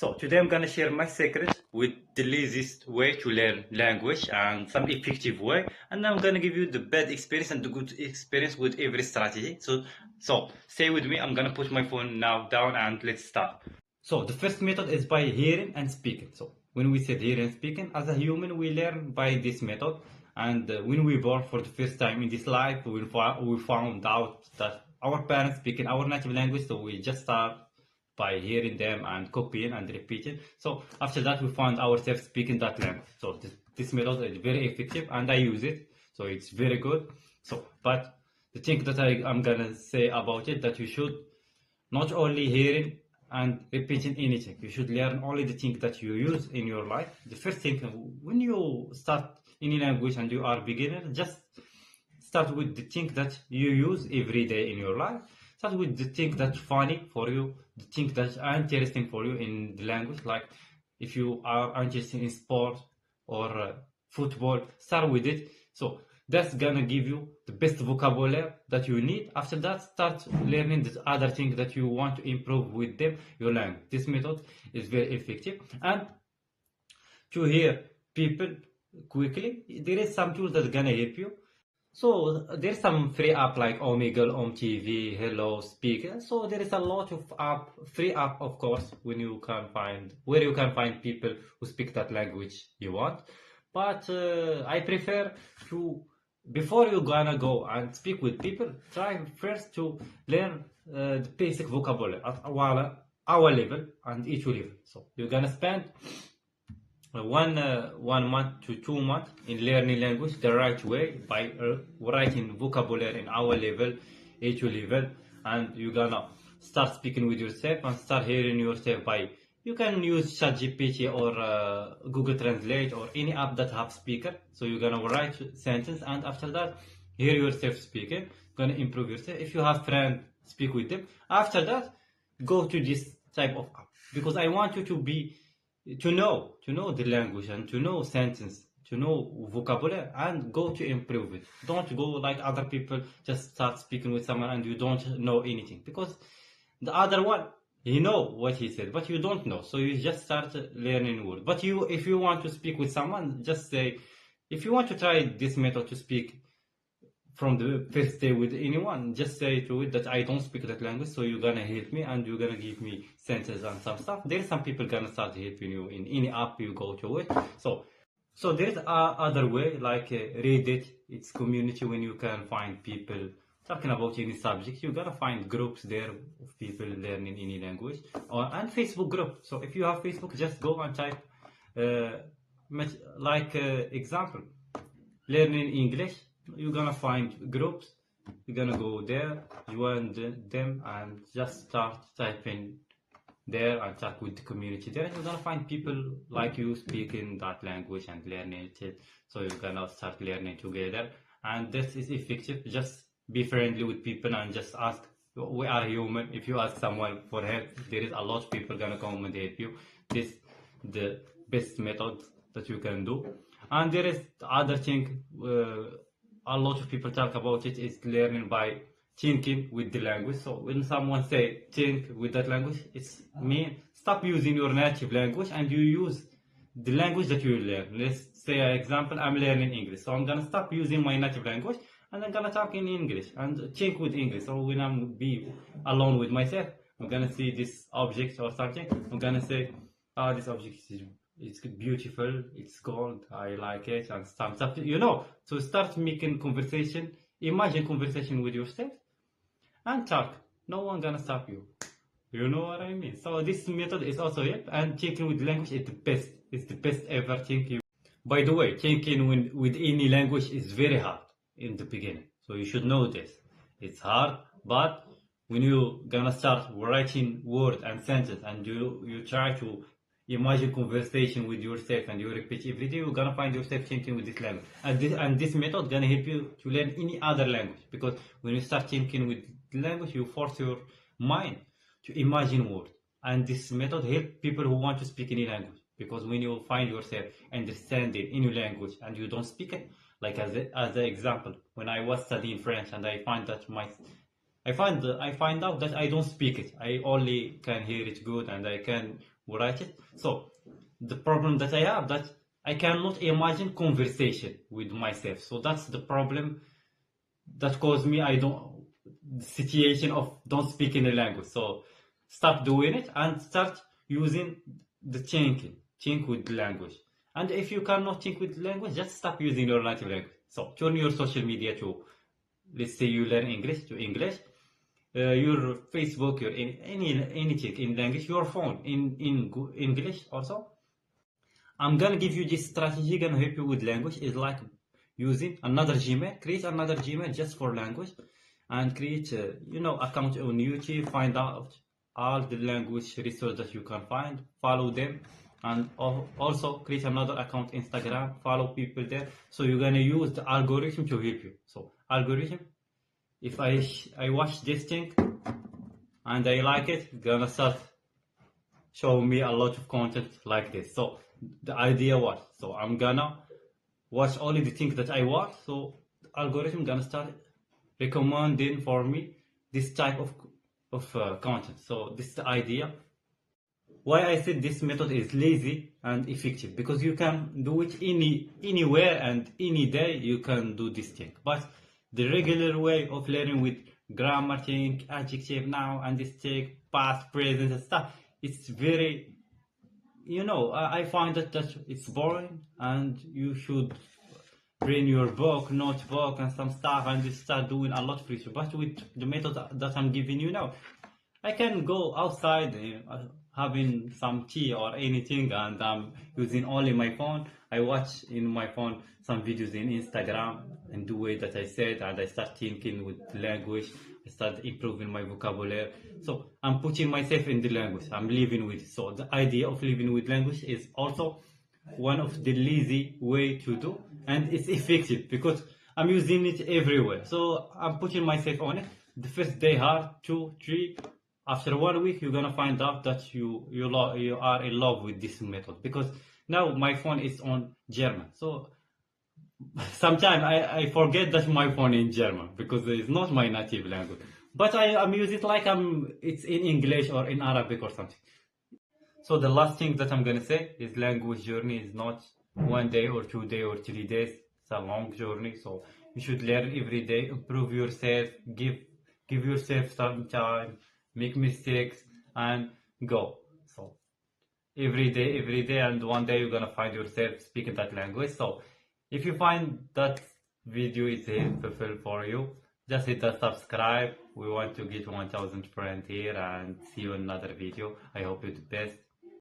So today I'm gonna share my secret with the easiest way to learn language and some effective way, and I'm gonna give you the bad experience and the good experience with every strategy. So stay with me. I'm gonna put my phone now down and let's start. So the first method is by hearing and speaking. So when we say hearing and speaking, as a human we learn by this method, and when we born for the first time in this life, we found out that our parents speaking our native language, so we just start by hearing them and copying and repeating. So after that we found ourselves speaking that language. So this method is very effective and I use it, so it's very good. So but the thing that I'm gonna say about it, that you should not only hearing and repeating anything, you should learn only the thing that you use in your life. The first thing, when you start any language and you are beginner, just start with the thing that you use every day in your life. Start with the thing that's funny for you, the thing that's interesting for you in the language. Like if you are interested in sport or football, start with it. So that's gonna give you the best vocabulary that you need. After that, start learning the other things that you want to improve with them, your language. This method is very effective. And to hear people quickly, there is some tools that's gonna help you. So there's some free app like Omegle, OmTV, Hello, Speak. So there is a lot of free app, of course, where you can find people who speak that language you want. But I prefer to, before you gonna go and speak with people, try first to learn the basic vocabulary at our level and each level. So you're gonna spend 1 month to 2 months in learning language the right way by writing vocabulary in our level, each level, and you're gonna start speaking with yourself and start hearing yourself by, you can use ChatGPT or Google Translate or any app that have speaker. So you're gonna write sentence and after that hear yourself speaking, gonna improve yourself. If you have friends, speak with them. After that, go to this type of app, because I want you to know the language and to know sentence, to know vocabulary, and go to improve it. Don't go like other people, just start speaking with someone and you don't know anything, because the other one, he know what he said but you don't know, so you just start learning word. But you, if you want to speak with someone, just say, if you want to try this method to speak from the first day with anyone, just say to it that I don't speak that language, so you're gonna help me and you're gonna give me sentences and some stuff. There's some people gonna start helping you in any app you go to it. So there's other way like Reddit, it's community when you can find people talking about any subject. You're gonna find groups there of people learning any language, and Facebook group. So if you have Facebook, just go and type example, learning English. You're gonna find groups, you're gonna go there, join them and just start typing there and talk with the community there. You're gonna find people like you speaking that language and learning it, so you're gonna start learning together, and this is effective. Just be friendly with people and just ask. We are human. If you ask someone for help, there is a lot of people gonna come and help you. This the best method that you can do. And there is the other thing, a lot of people talk about it, is learning by thinking with the language. So when someone say think with that language, it's mean stop using your native language and you use the language that you learn. Let's say an example, I'm learning English, so I'm gonna stop using my native language and I'm gonna talk in English and think with English. So when I'm be alone with myself, I'm gonna see this object or something, I'm gonna say, this object is, it's beautiful, it's gold, I like it, and some stuff, So start making conversation, imagine conversation with yourself and talk. No one gonna stop you. You know what I mean? So this method is also help, and thinking with language is the best. It's the best ever thinking. By the way, thinking with any language is very hard in the beginning. So you should know this. It's hard, but when you gonna start writing word and sentence and you try to imagine conversation with yourself and you repeat every day, you're gonna find yourself thinking with this language. And this method gonna help you to learn any other language, because when you start thinking with the language, you force your mind to imagine words. And this method help people who want to speak any language, because when you find yourself understanding any language and you don't speak it, like as an example, when I was studying French and I find out that I don't speak it. I only can hear it good and I can write it. So the problem that I have, that I cannot imagine conversation with myself. So that's the problem that caused me, the situation of don't speak any language. So stop doing it and start using the think with language. And if you cannot think with language, just stop using your native language. So turn your social media to, let's say you learn English, to English. Your Facebook, your anything in language, your phone in English also. I'm gonna give you this strategy, gonna help you with language. Is like using another Gmail, create another Gmail just for language, and create account on YouTube. Find out all the language resources that you can find, follow them, and also create another account Instagram, follow people there. So you're gonna use the algorithm to help you. So algorithm, if I watch this thing and I like it, gonna start show me a lot of content like this. So the idea was, so I'm gonna watch only the things that I watch. So the algorithm gonna start recommending for me this type of content. So this is the idea. Why I said this method is lazy and effective, because you can do it anywhere and any day you can do this thing. But the regular way of learning with grammar thing, adjective, now and this thing, past, present and stuff, it's very, I find that it's boring, and you should bring your book, notebook and some stuff and just start doing a lot of research. But with the method that I'm giving you now, I can go outside having some tea or anything, and I'm using only my phone. I watch in my phone some videos in Instagram and the way that I said, and I start thinking with language. I start improving my vocabulary. So I'm putting myself in the language. I'm living with it. So the idea of living with language is also one of the lazy way to do, and it's effective because I'm using it everywhere. So I'm putting myself on it. The first day hard, 2, 3. After 1 week, you're gonna find out that you are in love with this method, because now my phone is on German. So sometimes I forget that my phone is in German because it's not my native language. But I'm using it like it's in English or in Arabic or something. So the last thing that I'm gonna say is language journey is not 1 day or 2 days or 3 days. It's a long journey. So you should learn every day, improve yourself, give yourself some time, make mistakes and go. So every day, and one day you're gonna find yourself speaking that language. So if you find that video is helpful for you, just hit the subscribe. We want to get 1000 friends here, and see you in another video. I hope you the best.